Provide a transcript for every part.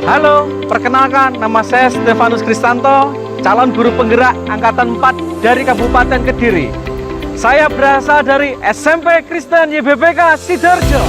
Halo, perkenalkan nama saya Stefanus Kristanto, calon guru penggerak Angkatan 4 dari Kabupaten Kediri. Saya berasal dari SMP Kristen YBBK Sidoarjo.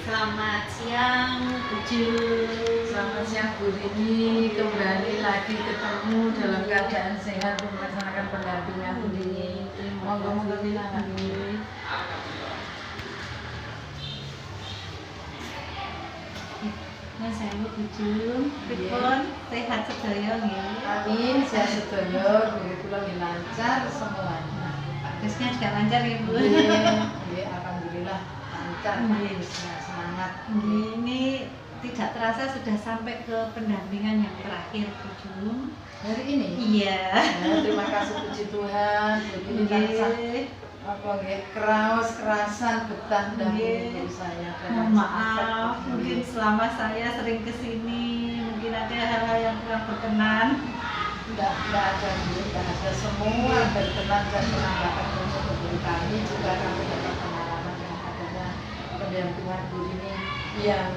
Selamat siang, Buju. Selamat siang Bu Rini, kembali lagi ketemu dalam keadaan sehat untuk melaksanakan pendampingan Bu Rini. Monggo silakan Bu Rini. Nah, saya Buju. Pripun sehat sedaya nggih. Amin, sehat sedaya, guru kula lancar semuanya. Pak Krisnya juga lancar ya, Bu. Nggih, alhamdulillah lancar. Nggih. Semangat. Ini tidak terasa sudah sampai ke pendampingan yang terakhir, Buju. Hari ini? Iya. Ya, terima kasih puji Tuhan, Bu Rini lancar. Apa nggih kerasan betah dampingi guru saya. Mohon maaf, mungkin selama saya sering kesini, mungkin ada hal-hal yang kurang berkenan. Tidak ada Bu, tidak ada, semua berkenan dan menambahkan untuk guru kami. Juga kami dapat pengalaman dengan adanya pendampingan guru ini yang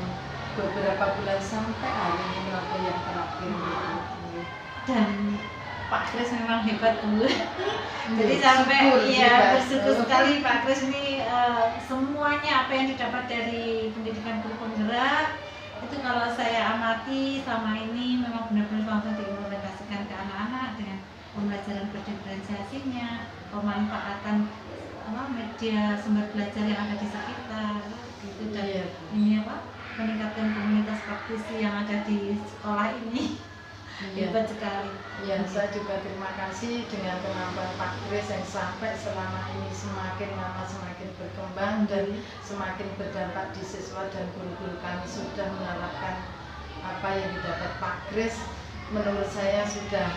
beberapa bulan sampai hari ini melakukan yang terakhir. Dan Pak Kris memang hebat, Bu. Jadi Iya, sampai syukur, iya hebat. bersyukur sekali Pak Kris ini semuanya apa yang didapat dari pendidikan guru penggerak itu kalau saya amati selama ini memang benar-benar langsung diimplementasikan ke anak-anak dengan pembelajaran berdiferensiasinya, pemanfaatan media sumber belajar yang ada di sekitar gitu, dan Iya. ini meningkatkan komunitas praktisi yang ada di sekolah ini. Iya. Hebat sekali. Ya, saya juga terima kasih dengan kemampuan Pak Kris yang sampai selama ini semakin lama semakin berkembang dan semakin berdampak di siswa dan guru-guru kami sudah menerapkan apa yang didapat Pak Kris. Menurut saya sudah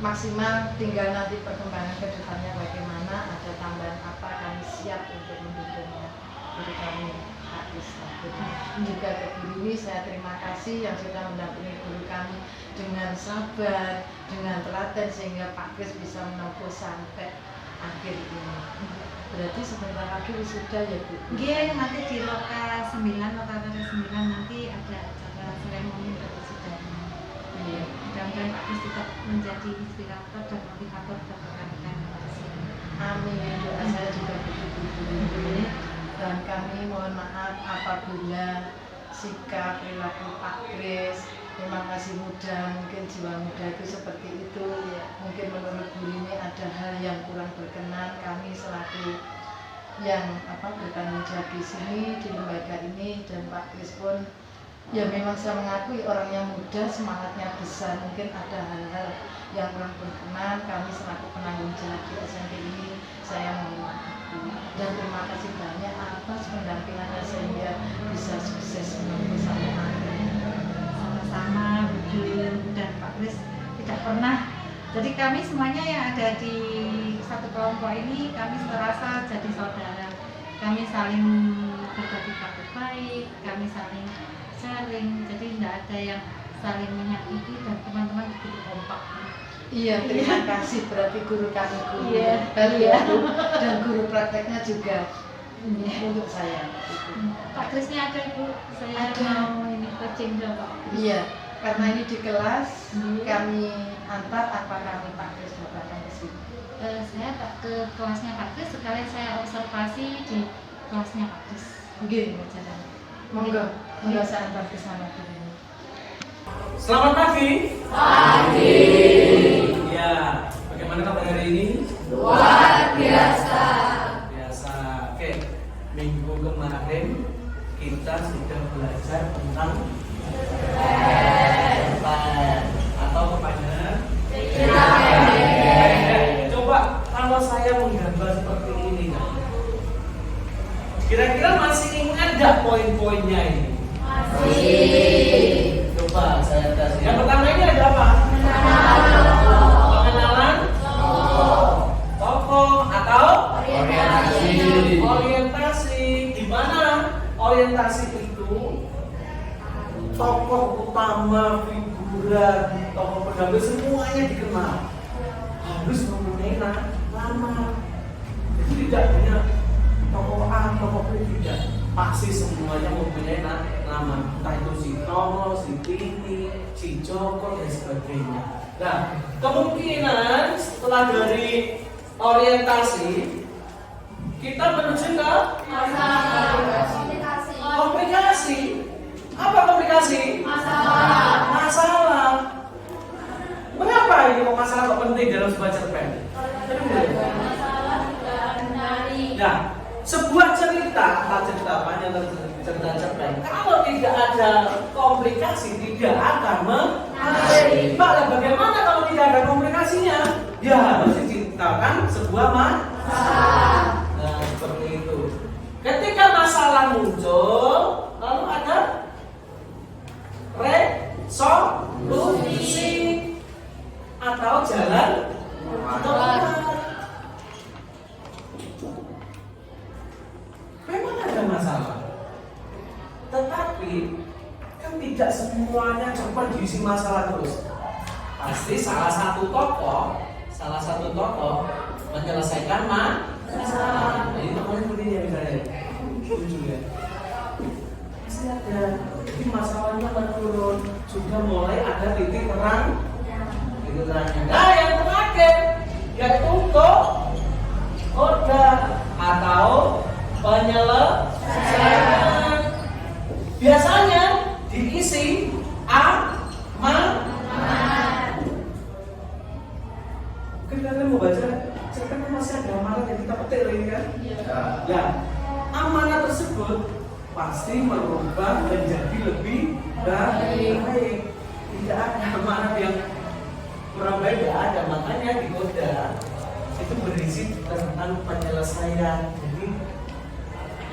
maksimal, tinggal nanti perkembangan ke depannya bagaimana, ada tambahan apa, kami siap untuk mendukungnya. Guru kami Pak Kris. Juga ke guru ini saya terima kasih yang sudah mendampingi guru kami dengan sabar, dengan telaten sehingga Pak Kris bisa menempuh sampai akhir ini. Berarti sebentar lagi wisuda ya Bu? Nggih, nanti di Loka 9 nanti ada acara seremoni wisudanya. Iya. Mudah-mudahan Pak Kris tetap menjadi inspirator dan motivator bagi rekan-rekan yang ada di sini. Amin. Doa saya juga begitu Bu. Dan kami mohon maaf apabila sikap perilaku Pak Kris memang masih muda, mungkin jiwa muda itu seperti itu. Mungkin menurut Bu ini ada hal yang kurang berkenan. Kami selaku yang bertanggung jawab di sini, di lembaga ini, dan Pak Kris pun ya memang saya mengakui orangnya muda, semangatnya besar. Mungkin ada hal-hal yang kurang berkenan. Kami selaku penanggung jawab di SMP ini, saya mohon maaf dan terima kasih banyak atas pendampingannya sehingga bisa sukses menembus sampai akhir. Sama Bu dan Pak Kris tidak pernah. Jadi kami semuanya yang ada di satu kelompok ini kami terasa jadi saudara. Kami saling berbagi kabar baik, kami saling sharing. Jadi tidak ada yang saling menyakiti dan teman-teman begitu kompak. Iya, terima kasih, berarti guru kami guru Iya, hebat iya. ya Bu. Dan guru prakteknya juga untuk saya. Pak Krisnya ada Bu, saya Ada. mau ini coaching dong Pak. Iya, karena ini di kelas Iya. kami antar apa kami Pak Kris datang ke sini. Saya tak ke kelasnya Pak Kris, sekalian saya observasi di kelasnya Pak Kris. Oke, Pelajaran. monggo saya antar ke sana Bu. Selamat pagi. Pagi. Ya, bagaimana kabar hari ini? Luar biasa. Biasa. Oke, minggu kemarin kita sudah belajar tentang atau kepanjangan. Coba kalau saya menggambar seperti ini, kira-kira masih ingat tokoh utama, figuran, tokoh pendamping semuanya dikenal. Harus mempunyai nama. Itu tidak hanya tokoh A, tokoh B, tidak. Pasti semuanya mempunyai nama. Entah itu si Tomo, si Tini, si Joko dan sebagainya. Nah, kemungkinan setelah dari orientasi kita menuju ke komplikasi. Apa komplikasi? Masalah. Mengapa ini kok masalah kok penting dalam sebuah cerpen? Nah, sebuah cerita panjang cerita cerpen, kalau tidak ada komplikasi tidak akan menarik. Maka bagaimana kalau tidak ada komplikasinya? Ya harus diciptakan sebuah masalah. Nah, seperti itu. Ketika masalah muncul, lalu ada resolusi atau jalan keluar. Memang ada masalah, tetapi kan tidak semuanya cepat diisi masalah terus. Pasti salah satu tokoh menyelesaikan masalah. Jadi tokohnya seperti ini misalnya, lucu ya. Pasti ada. Jadi masalahnya menurun, sudah mulai ada titik terang. Nah, yang terakhir yaitu koda atau penyelesaian. Biasanya diisi amanat. Mungkin kalian mau baca cerpen masih ada amanat yang kita petik lagi kan? Ya, amanat tersebut pasti merubah menjadi lebih baik. Tidak ada amanat yang kurang baik, tidak ada. Makanya di koda itu berisi tentang penyelesaian. Jadi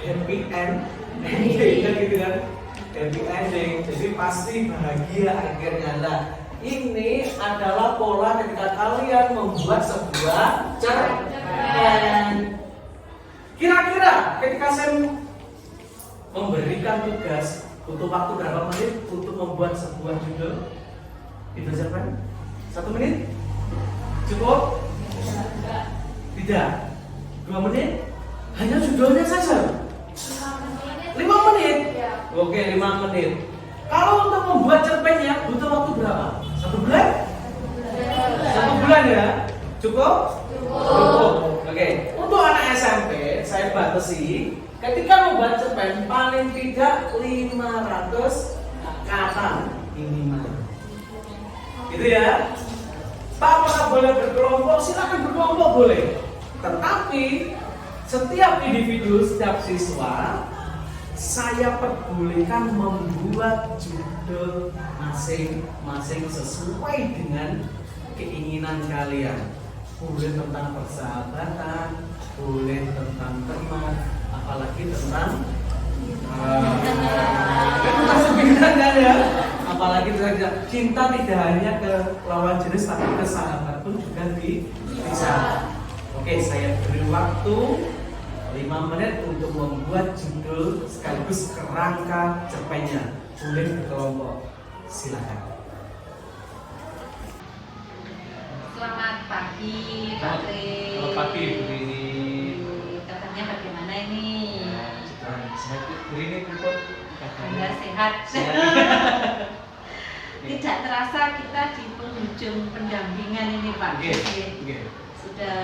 happy ending gitu kan, happy ending. Jadi pasti bahagia akhirnya. Nah, ini adalah pola ketika kalian membuat sebuah cerpen. Kira-kira ketika saya memberikan tugas, butuh waktu berapa menit untuk membuat sebuah judul itu cerpen? 1 menit? Cukup? Tidak. 2 menit? Hanya judulnya saja? 5 menit? Oke, 5 menit. Kalau untuk membuat cerpennya butuh waktu berapa? 1 bulan? 1 bulan ya? Cukup? Cukup. Oke. Untuk anak SMP saya batasi ketika membuat cerpen paling tidak 500 kata minimal. Gitu ya. Apakah boleh berkelompok? Silakan berkelompok boleh. Tetapi setiap individu, setiap siswa saya perbolehkan membuat judul masing-masing sesuai dengan keinginan kalian. Boleh tentang persahabatan, boleh tentang teman, apalagi tentang sepindah kan ya. Apalagi cinta tidak hanya ke lawan jenis tapi ke sahabat pun juga bisa. Oke, saya beri waktu 5 menit untuk membuat judul sekaligus kerangka cerpennya. Boleh berkelompok. Silakan. Selamat pagi, Pak Tri. Selamat pagi, Bu Rini. Katanya bagaimana ini? Saya Bu Rini pun Anda sehat. Tidak terasa kita di penghujung pendampingan ini, Pak. Sudah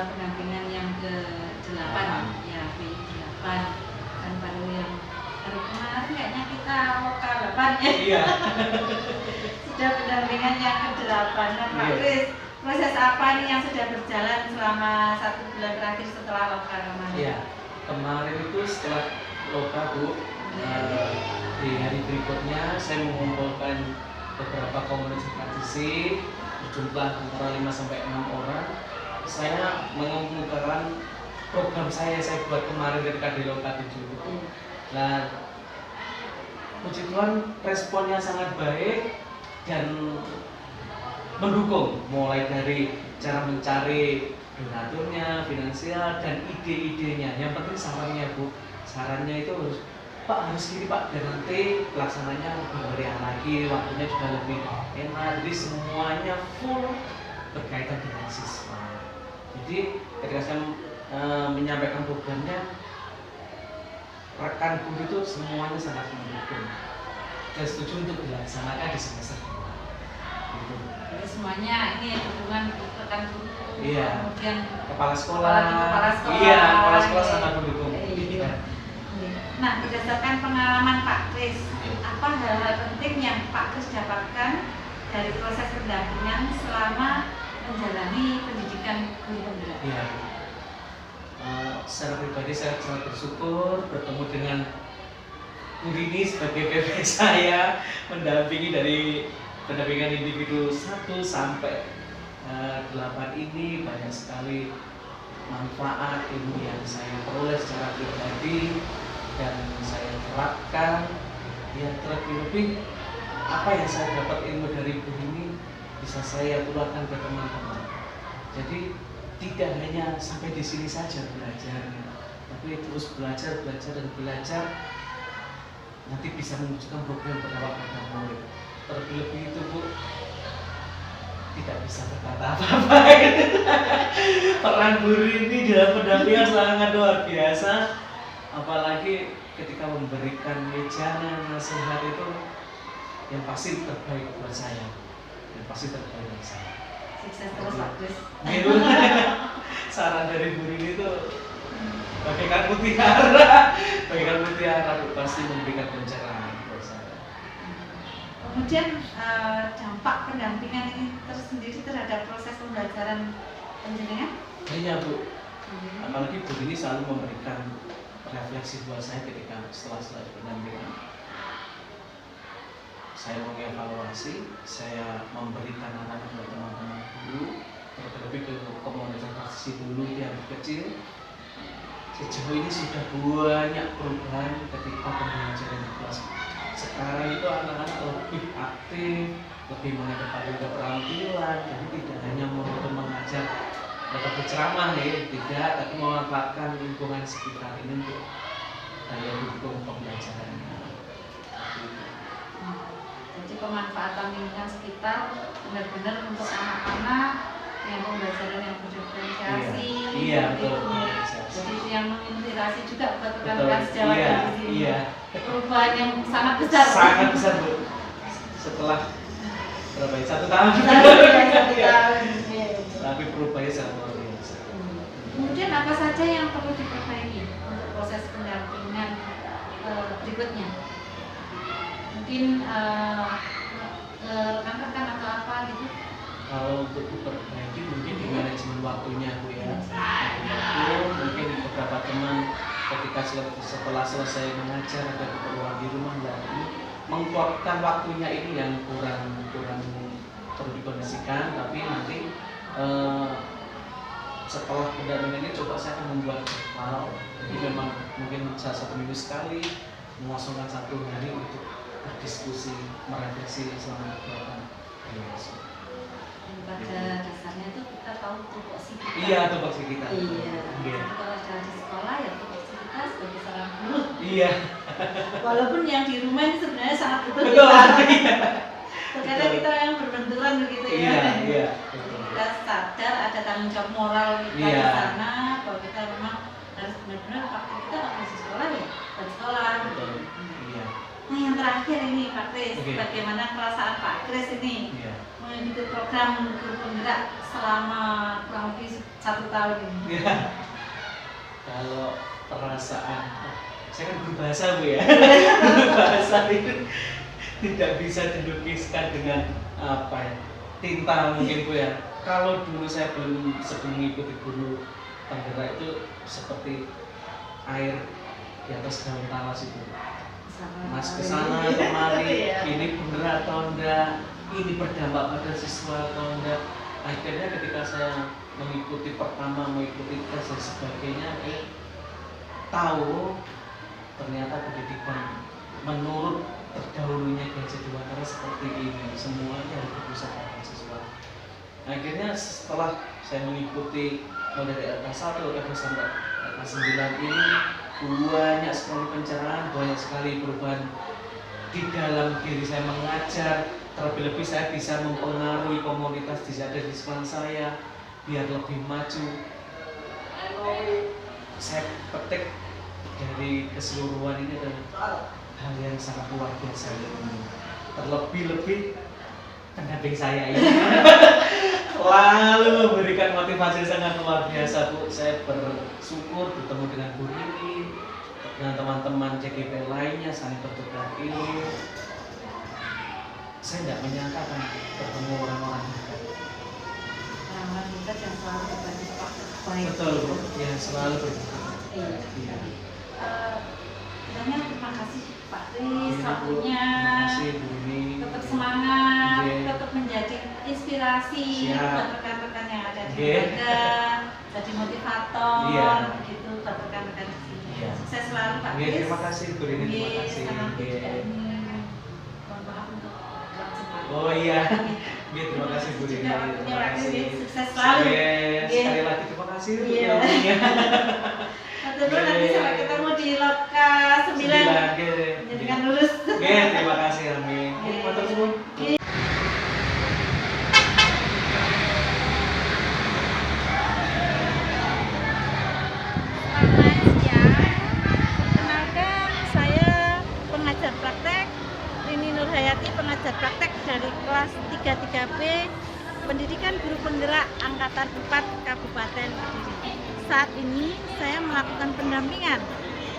pendampingan yang ke-8 ya, V8 kan, baru yang kemarin kayaknya kita lokal 8 ya. Iya. Sudah pendampingan yang ke-8 kan, Pak Kris. Proses apa nih yang sudah berjalan selama 1 bulan terakhir setelah lokal kemarin? Iya, kemarin itu setelah lokal Bu, di hari berikutnya saya mengumpulkan beberapa komunitas praktisi berjumlah antara 5-6 orang. Saya mengemukakan program saya buat kemarin ketika di lokal 7. Nah, puji Tuhan responnya sangat baik dan mendukung, mulai dari cara mencari donaturnya, finansial dan ide-idenya. Yang penting sarannya Bu, sarannya itu harus Pak harus gini Pak, dan nanti pelaksananya lebih meriah lagi, waktunya juga lebih enak. Jadi semuanya full berkaitan dengan siswa. Jadi ketika saya menyampaikan programnya, rekan guru itu semuanya sangat mendukung dan setuju untuk dilaksanakan di semester 2. Gitu. Jadi semuanya ini dukungan rekan guru, Iya. kemudian Kepala sekolah, kepala sekolah. iya, kepala sekolah sangat mendukung. Iya. Nah, berdasarkan pengalaman Pak Kris, apa hal-hal penting yang Pak Kris dapatkan dari proses pendampingan selama menjalani pendidikan guru penggerak? Iya. Secara pribadi saya sangat bersyukur bertemu dengan Bu Rini sebagai PP saya, mendampingi dari pendampingan individu 1 sampai 8 ini. Banyak sekali manfaat ilmu yang saya peroleh secara pribadi dan saya terapkan. Ya, terlebih apa yang saya dapat ilmu dari Bu Rini bisa saya tularkan ke teman-teman. Jadi tidak hanya sampai di sini saja belajar, tapi terus belajar dan belajar, nanti bisa mewujudkan program berdampak pada murid. Terlebih itu Bu, tidak bisa berkata apa-apa. Peran guru ini dalam pendampingan sangat luar biasa, apalagi ketika memberikan wejangan nasihat itu yang pasti terbaik buat saya, yang pasti terbaik buat saya. Sukses terus Pak Kris. Gitu. Saran dari Bu Rini itu bagaikan mutiara, pasti memberikan pencerahan buat saya. Kemudian dampak pendampingan ini tersendiri terhadap proses pembelajaran penjenengan? Iya Bu, apalagi Bu Rini selalu memberikan refleksi buat saya ketika setelah pendampingan. Saya mengevaluasi, saya memberikan arahan kepada teman-teman guru, terlebih ke komunitas praktisi dulu yang kecil. Sejauh ini sudah banyak perubahan ketika pembelajaran di kelas. Sekarang itu anak-anak lebih aktif, lebih mengedepankan keterampilan, jadi tidak hanya mengajar atau berceramah tidak, tapi memanfaatkan lingkungan sekitar ini untuk daya dukung pembelajarannya. Jadi pemanfaatan lingkungan sekitar benar-benar untuk anak-anak yang pembelajaran yang berdiferensiasi. Iya, betul. Jadi itu yang menginspirasi juga buat rekan-rekan sejawat iya, di sini. iya. Perubahan yang sangat besar. Sangat besar Bu. Setelah berapa ya? 1 tahun. Tapi perubahannya sangat luar biasa. Kemudian apa saja yang perlu diperbaiki untuk proses pendampingan berikutnya? Mungkin rekan-rekan atau apa gitu? Kalau untuk diperbaiki mungkin di manajemen waktunya Bu ya. Mungkin beberapa teman ketika setelah selesai mengajar ada keperluan di rumah lagi mengkuatkan waktunya ini yang kurang perlu dikondisikan, tapi nanti setelah pendampingan ini coba saya akan membuat jadwal. Jadi memang mungkin 1 minggu sekali mengosongkan 1 hari untuk berdiskusi, merefleksi selama kegiatan. Pada dasarnya itu kita tahu tupoksi kita. Iya, tupoksi kita. Iya. Iya. Kalau di sekolah ya tupoksi kita sebagai seorang guru. Iya. Walaupun yang di rumah ini sebenarnya sangat betul. Betul. Terkadang kita yang berbenturan begitu ya. Iya, iya. Kita sadar ada tanggung jawab moral kita Iya. di sana bahwa kita memang harus benar-benar waktu kita harus di sekolah ya, di sekolah. Betul. Iya. Nah yang terakhir ini Pak Kris, Oke. bagaimana perasaan Pak Kris ini Iya. mengikuti program guru penggerak selama kurang lebih 1 tahun ini? Iya. Kalau perasaan, saya kan guru bahasa Bu ya. Guru bahasa itu tidak bisa dilukiskan dengan apa ya, tinta mungkin Bu ya. Kalau dulu saya sebelum mengikuti guru penggerak itu seperti air di atas daun talas itu. Mas kesana kemari, ini bener atau enggak, ini berdampak pada siswa atau enggak. Akhirnya ketika saya mengikuti tes dan sebagainya, tahu ternyata pendidikan menurut terdahulunya Gajah Dewantara seperti ini, semuanya harus berpusat pada siswa. Akhirnya setelah saya mengikuti mulai dari LK 1, LK 2 sampai LK 9 ini, banyak sekali pencerahan, banyak sekali perubahan di dalam diri saya mengajar. Terlebih-lebih saya bisa mempengaruhi komunitas di ada di sekolah saya biar lebih maju. Saya petik dari keseluruhan ini adalah hal yang sangat luar biasa. Terlebih-lebih pendamping saya ini lalu memberikan motivasi sangat luar biasa, Bu. Saya bersyukur bertemu dengan Bu Rini, dengan teman-teman CGP lainnya, saling bertukar ilmu. Saya tidak menyangka akan bertemu orang-orang hebat. Orang-orang hebat yang selalu berbagi baik. Betul, Bu. Yang selalu berbagi. Iya. Terima kasih Pak Kris Iya, Bu. waktunya. Terima kasih Bu Rini. Tetap semangat, Iya. tetap menjadi inspirasi Siap. buat rekan-rekan yang ada di Iya. lembaga, jadi motivator, Iya. begitu buat rekan-rekan di sini. Iya. Sukses selalu Pak Iya, Kris. terima kasih Bu Rini, terima Iya, kasih. karena Iya. tidak ini, mohon maaf untuk kurang sempat. Oh iya, iya terima kasih Bu Rini. Juga waktunya Terima Pak Kris, kasih. sukses selalu. Yes, Iya. sekali lagi terima kasih Bu Iya. waktunya. Nanti nanti sampai ketemu di Loka 9. Jadikan lulus. Oke, terima kasih Amin. Iya. Matur suwun. Selamat siang. Perkenalkan, saya pengajar praktek Rini Nurhayati, pengajar praktek dari kelas 33B Pendidikan Guru Penggerak Angkatan 4 Kabupaten Kediri. Saat ini saya melakukan pendampingan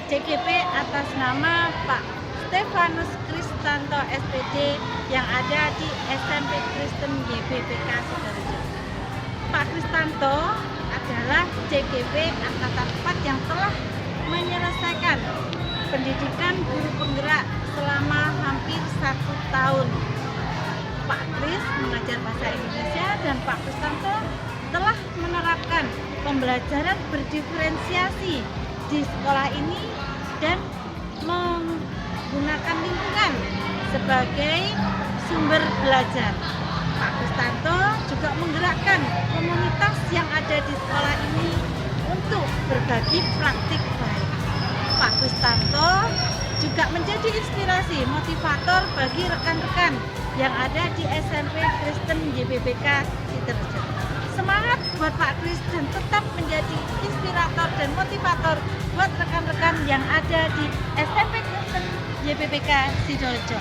CGP atas nama Pak Stefanus Kristanto SPD yang ada di SMP Kristen YBPK Sidoarjo. Pak Kristanto adalah CGP Angkatan 4 yang telah menyelesaikan pendidikan guru penggerak selama hampir 1 tahun. Pak Kris mengajar bahasa Indonesia dan Pak Kristanto telah menerapkan pembelajaran berdiferensiasi di sekolah ini dan menggunakan lingkungan sebagai sumber belajar. Pak Kristanto juga menggerakkan komunitas yang ada di sekolah ini untuk berbagi praktik baik. Pak Kristanto juga menjadi inspirasi motivator bagi rekan-rekan yang ada di SMP Kristen YBPK Sidoarjo. Semangat buat Pak Kris dan tetap menjadi inspirator dan motivator buat rekan-rekan yang ada di SMP Kristen YBPK Sidoarjo.